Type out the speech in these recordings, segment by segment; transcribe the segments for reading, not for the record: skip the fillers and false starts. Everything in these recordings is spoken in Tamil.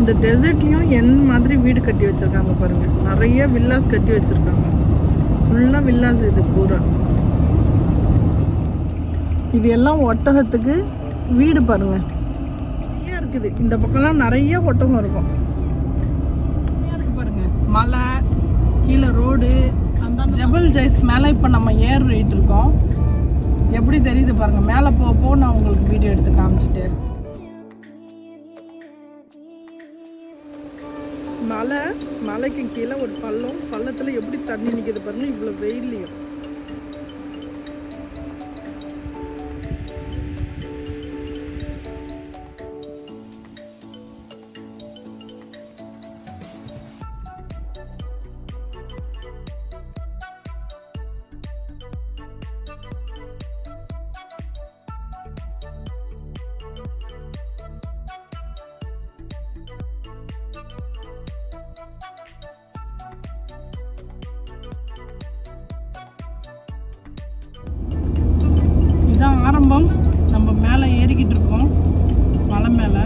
இந்த டெசர்ட்லேயும் எந்த மாதிரி வீடு கட்டி வச்சுருக்காங்க பாருங்கள். நிறைய வில்லாஸ் கட்டி வச்சுருக்காங்க. ஃபுல்லாக வில்லாஸ் இது பூரா. இது எல்லாம் ஒட்டகத்துக்கு வீடு பாருங்கள். நிறையா இருக்குது. இந்த பக்கம்லாம் நிறைய ஒட்டகம் இருக்கும். நிறையா இருக்குது பாருங்கள். மலை கீழே ரோடு. அந்த ஜபல் ஜைஸ் மேலே இப்போ நம்ம ஏறிட்டு இருக்கோம். எப்படி தெரியுது பாருங்கள். மேலே போக நான் உங்களுக்கு வீடியோ எடுத்து காமிச்சிட்டே இருக்கேன். மலைக்கு கீழே ஒரு பள்ளத்தில் எப்படி தண்ணி நிற்கிது பாருங்க. இவ்வளோ வெயிலையும் ஆரம்பம். நம்ம மேலே ஏறிக்கிட்டு இருக்கோம். மலை மேலே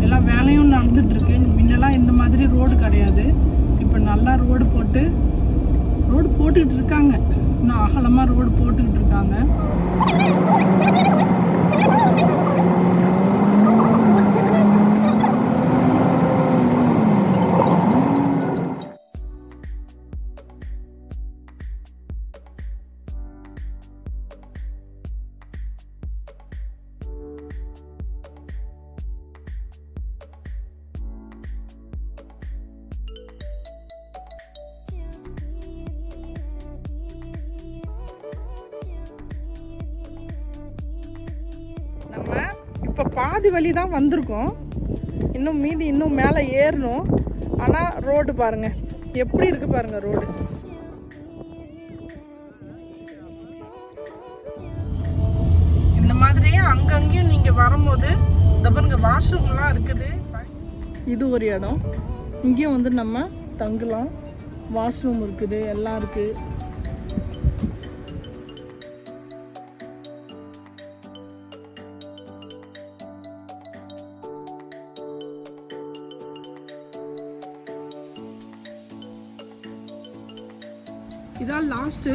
எல்லா வேலையும் நடந்துட்டுருக்கு. முன்னெல்லாம் இந்த மாதிரி ரோடு கிடையாது. இப்போ நல்லா ரோடு போட்டுக்கிட்டு இருக்காங்க. இன்னும் அகலமாக ரோடு போட்டுக்கிட்டு இருக்காங்க. நம்ம இப்போ பாதி வழி தான் வந்திருக்கோம். இன்னும் மேலே ஏறணும். ஆனால் ரோடு பாருங்கள் எப்படி இருக்குது பாருங்கள். ரோடு இந்த மாதிரியே அங்கங்கேயும் நீங்கள் வரும்போது இந்த பாருங்க வாஷ்ரூம்லாம் இருக்குது. இது ஒரு இடம். இங்கேயும் வந்து நம்ம தங்கலாம். வாஷ்ரூம் இருக்குது, எல்லாம் இருக்குது. இதான் லாஸ்ட்டு.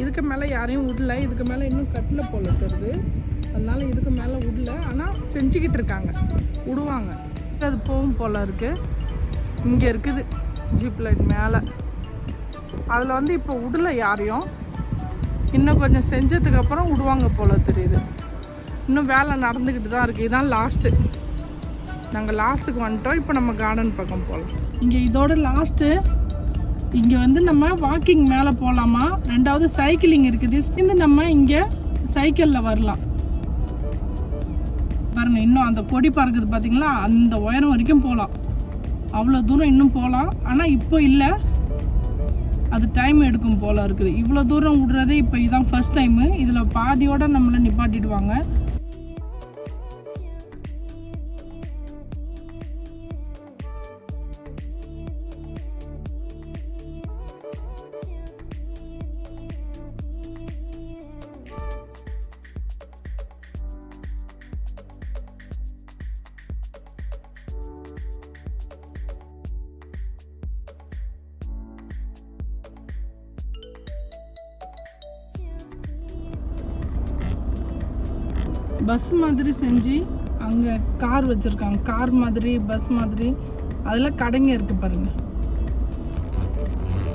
இதுக்கு மேலே யாரையும் விடல. இதுக்கு மேலே இன்னும் கட்டில் போல தருது. அதனால இதுக்கு மேலே விடல. ஆனால் செஞ்சுக்கிட்டு இருக்காங்க. விடுவாங்க. அது போகும் போல் இருக்குது. இங்கே இருக்குது ஜீப் லைட் மேலே. அதில் வந்து இப்போ விடல யாரையும். இன்னும் கொஞ்சம் செஞ்சதுக்கப்புறம் விடுவாங்க போல் தெரியுது. இன்னும் வேலை நடந்துக்கிட்டு தான் இருக்குது. இதுதான் லாஸ்ட்டு. நாங்கள் லாஸ்ட்டுக்கு வந்துட்டோம். இப்போ நம்ம கார்டன் பக்கம் போகலாம். இங்கே இதோட லாஸ்ட்டு. இங்கே வந்து நம்ம வாக்கிங் மேலே போகலாமா. ரெண்டாவது சைக்கிளிங் இருக்குது. இந்த நம்ம இங்கே சைக்கிளில் வரலாம் பாருங்கள். இன்னும் அந்த கொடி பறக்குது பார்த்தீங்களா. அந்த உயரம் வரைக்கும் போகலாம். அவ்வளோ தூரம் இன்னும் போகலாம். ஆனால் இப்போ இல்லை, அது டைம் எடுக்கும் போல் இருக்குது. இவ்வளோ தூரம் விடுறது இப்போ இதுதான் ஃபர்ஸ்ட் டைமு. இதில் பாதியோடு நம்மளை நிப்பாட்டிடுவாங்க. பஸ் மாதிரி செஞ்சு அங்கே கார் வச்சுருக்காங்க. கார் மாதிரி பஸ் மாதிரி அதில் கடைங்க இருக்குது பாருங்கள்.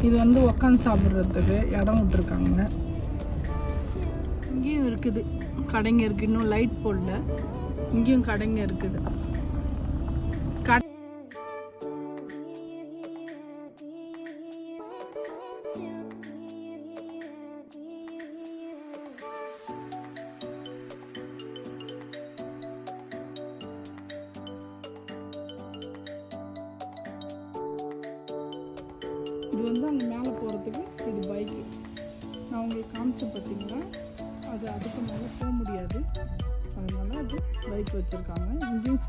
இது வந்து உக்காந்து சாப்பிட்றதுக்கு இடம் விட்டுருக்காங்க. இங்கேயும் இருக்குது கடைங்க இருக்குது. இன்னும் லைட் போடல. இங்கேயும் கடைங்க இருக்குது. இது வந்து அங்கே மேலே போகிறதுக்கு இது பைக்கு. நான் உங்களுக்கு காமிச்சேன் பார்த்தீங்கன்னா, அது அதுக்கு மேலே போக முடியாது. அதனால அது பைக் வச்சுருக்காங்க. இங்கேயும்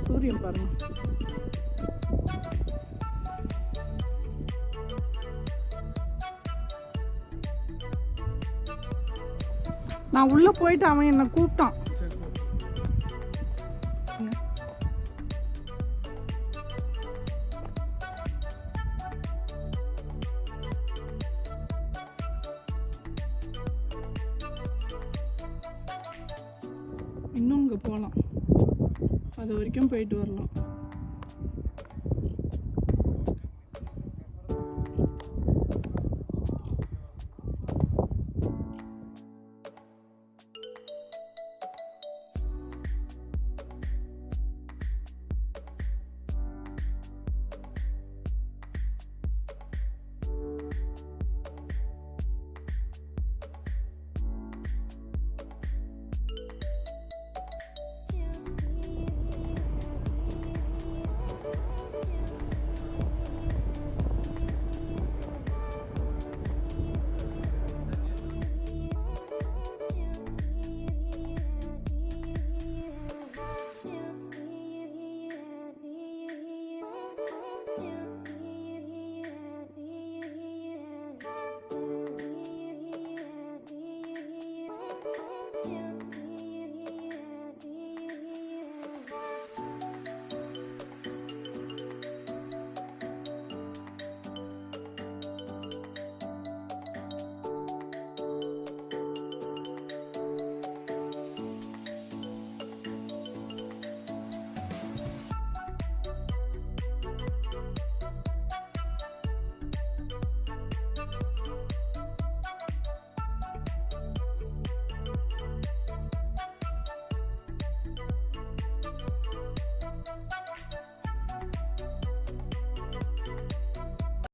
சூரியன் பாருங்கள். நான் உள்ளே போயிட்டு அவன் என்னை கூப்பிட்டான். இன்னும் இங்கே போகலாம், அது வரைக்கும் போயிட்டு வரலாம்.